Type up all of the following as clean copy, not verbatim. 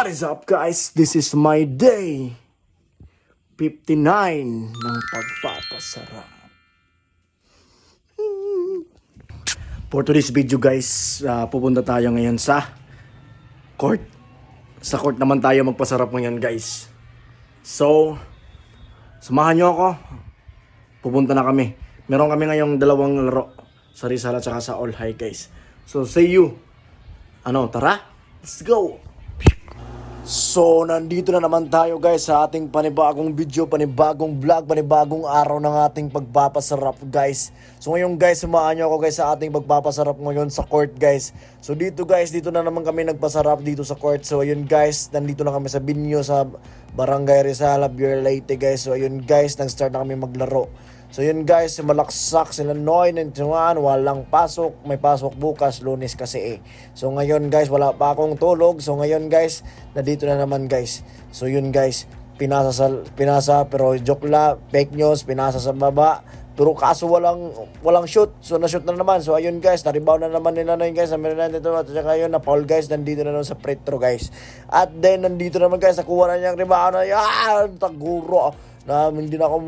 What is up guys? This is my day 59 ng pagpapasarap. For today's video guys, pupunta tayo ngayon sa court. Sa court naman tayo magpasarap ngayon guys. So, samahan nyo ako. Pupunta na kami. Meron kami ngayong dalawang laro. Sa Rizal at saka sa All High guys. So, see you. Tara? Let's go! So, nandito na naman tayo guys sa ating panibagong video, panibagong vlog, panibagong araw ng ating pagpapasarap guys. So ngayon guys, samahan nyo ako guys sa ating pagpapasarap ngayon sa court guys. So dito guys, dito na naman kami nagpasarap dito sa court. So ayun guys, nandito na kami sa Binyo sa Barangay Rizal, Buer Leyte guys. So ayun guys, nag-start na kami maglaro. So yun guys, malaksak sila Noy, Nentuan, walang pasok, may pasok bukas, Lunes kasi So ngayon guys, wala pa akong tulog. So ngayon guys, nandito na naman guys. So yun guys, pinasa pero joke la, fake news, pinasa sa baba. Pero kaso walang shoot. So na-shoot na naman. So ayun guys, na-rebound na naman nila Noy guys. Namin na dito at saka yun, na-foul guys, nandito na naman sa free throw guys. At then nandito naman guys, nakuha na niyang rebound na yan, taguro. Hindi na ako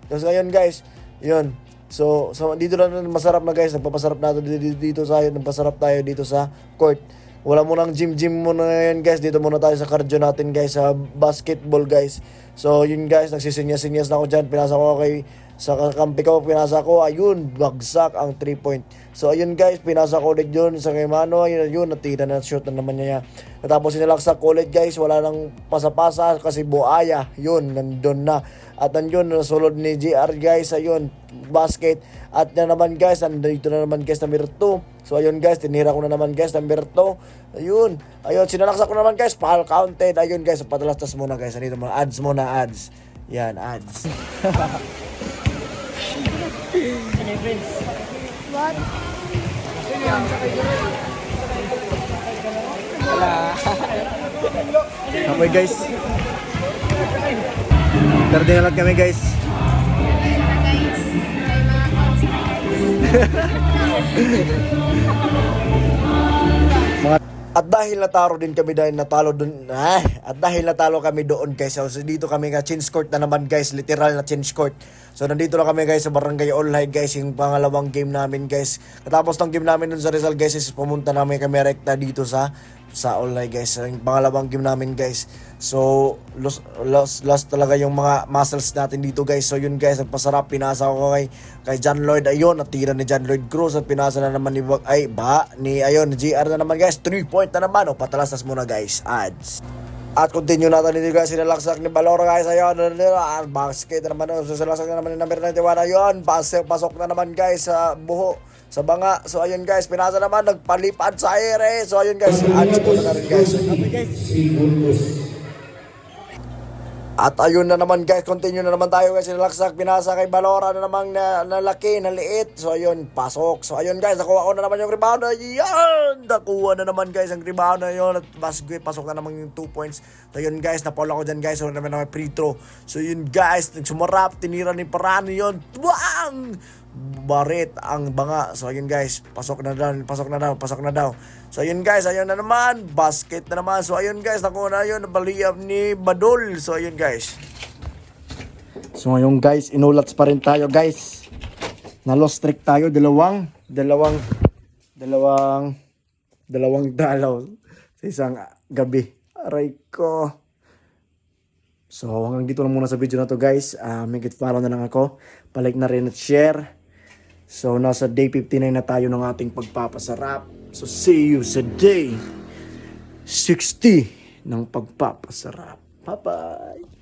kasi ngayon guys, yun. So dito na masarap na guys, nagpapasarap natin dito sa ayun, nagpasarap tayo dito sa court. Wala mo nang gym muna ngayon guys, dito muna tayo sa cardio natin guys, sa basketball guys. So yun guys, nagsisinyas na ako dyan, pinasa ko kay sa kampi ko, pinasa ko, ayun, bagsak ang 3-point. So ayun guys, pinasa ko ulit yun sa kay Mano, ayun, natira na shoot na naman niya. Tapos sinalaksak ko ulit guys, wala nang pasa-pasa kasi buaya, yun, nandun na. At nandun, nasulod ni GR guys, ayun, basket. At na naman guys, nandito na naman guys, number 2. So ayun guys, tinira ko na naman guys, number 2. Ayun, sinalaksak ko naman guys, foul counted. Ayun guys, patalastas muna guys, nandito muna, ads. Yan, ads. What? Okay guys. Terdengalat kami guys. At dahil natalo din kami natalo kami doon guys. So dito kami nga change court na naman guys, literal na change court. So nandito na kami guys sa Barangay All High guys, yung pangalawang game namin guys. Katapos ng game namin dun sa Rizal guys, is pumunta namin kami rekta dito sa All High guys. So, yung pangalawang game namin guys. So lost talaga yung mga muscles natin dito guys. So yun guys, nagpasarap, pinasa ko kay John Lloyd. Ayun, natira ni John Lloyd Cruz at pinasa na naman ni GR na naman guys. 3-point na naman. Patalastas muna guys, ads. At continue natin dito guys, sinalaksak ni Balora guys. Ayun, basket na naman. Sinalaksak na naman ni number 91. Ayun, pasok na naman guys sa buho, sa banga. So ayun guys, pinasa naman, nagpalipad sa ere. So ayun guys, ads po na rin guys. Okay guys. At ayun na naman guys, continue na naman tayo guys, sinalaksak, pinasa kay Balora na naman na laki, na liit. So ayun, pasok. So ayun guys, nakuha ko na naman yung rebound. Ayan, nakuha na naman guys ang rebound na yun. At pasok na naman yung 2 points. So ayun guys, napaula ko dyan guys, so naman na may free throw. So yun guys, nagsumarap, tinira ni Parano yun. Bang! Barit ang banga. So ayun guys, pasok na daw. So ayun guys, ayun na naman, basket na naman. So ayun guys, nakuha na yun, baliyab ni Badol. So ayun guys. So ngayon guys, inulats pa rin tayo guys. Na-lost streak tayo, dalawang dalaw sa isang gabi. Aray ko. So hanggang dito lang muna sa video na to guys. Make it follow na lang ako, palike na rin at share. So nasa day 59 na tayo ng ating pagpapasarap. So see you sa day 60 ng pagpapasarap. Bye bye.